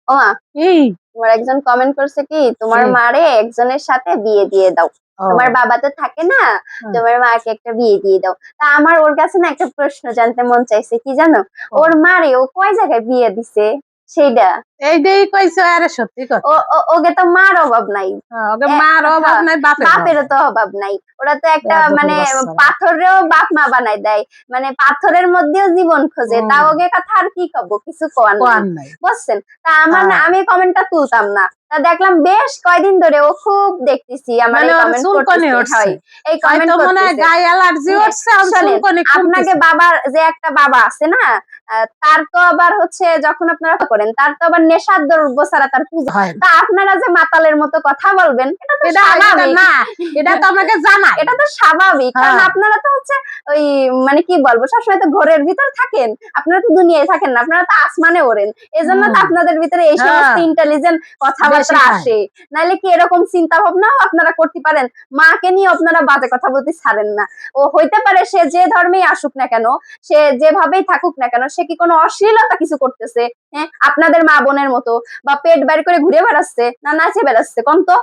ও মা, এই তোমার একজন কমেন্ট করছে কি তোমার কি? মারে একজনের সাথে বিয়ে দিয়ে দাও। ও তোমার বাবা তো থাকে না, হুম, তোমার মাকে একটা বিয়ে দিয়ে দাও। তা আমার ওর কাছে না একটা প্রশ্ন জানতে মন চাইছে, কি জানো? ও ওর মারে ও কয় জায়গায় বিয়ে দিছে সেইটা। এইটাই কইছো, আরে সত্যি ও কথা। ওকে তো মার অভাব নাই, ওকে মার অভাব হ্যাঁ, নাই, বাপের বাপেরও অভাব। তো অভাব নাই। ওরা তো একটা বেয়াদবের মানে বাচ্চারা। পাথরেও বাপ মা বানাই দেয়, মানে পাথরের মধ্যেও জীবন খোঁজে। তা হুম, ওকে কথা আর কি কব, কিছু কোয়ার নাই, কোয়ার নাই। বুঝছেন? তা আমার না, হ্যাঁ, আমি কমেন্টটা তুলতাম না। তা দেখলাম বেশ কয়দিন ধরে ও খুব দেখতেছি আমার মানে এই ওর কমেন্ট চুলকনি করতেছে, উঠছে। হয় এই হয়তো কমেন্ট মনে হয় করতেছে। গায়ে অ্যালার্জি হ্যাঁ, উঠছে, আর শোনেন, চুলকনি আপনাকে খুলতেছে। বাবার যে একটা বাবা আছে না, তার তো আবার হচ্ছে যখন আপনারা করেন তার তো আবার নেশার দ্রব্য ছাড়া তার পূজা। হয় না। তা আপনারা যে মাতালের মতো কথা বলবেন, এটা তো এটা স্বাভাবিক। না, এটা তো আমাকে জানাই। এটা তো স্বাভাবিক, কারণ হ্যাঁ, আপনারা তো হচ্ছে ওই মানে কি বলবো, সবসময় তো ঘরের ভিতর থাকেন, আপনারা তো দুনিয়ায় থাকেন না, আপনারা তো আসমানে ওড়েন। এজন্য তো হুম, আপনাদের ভিতরে এই সমস্ত হ্যাঁ, ইন্টেলিজেন্ট বেশি কথাবার্তা খায়। আসে। নাহলে কি এরকম চিন্তা ভাবনাও আপনারা করতে পারেন? মাকে নিয়ে আপনারা বাজে কথা বলতে ছাড়েন না। ও হইতে পারে সে যে ধর্মেই আসুক না কেন, সে যেভাবেই থাকুক না কেন, সে কি কোনো অশ্লীলতা কিছু করতেছে? হ্যাঁ, আপনাদের মা বোনের মতো, বা পেট বাইর করে ঘুরে বেড়াচ্ছে, না নাচে বেড়াচ্ছে, কোন তো?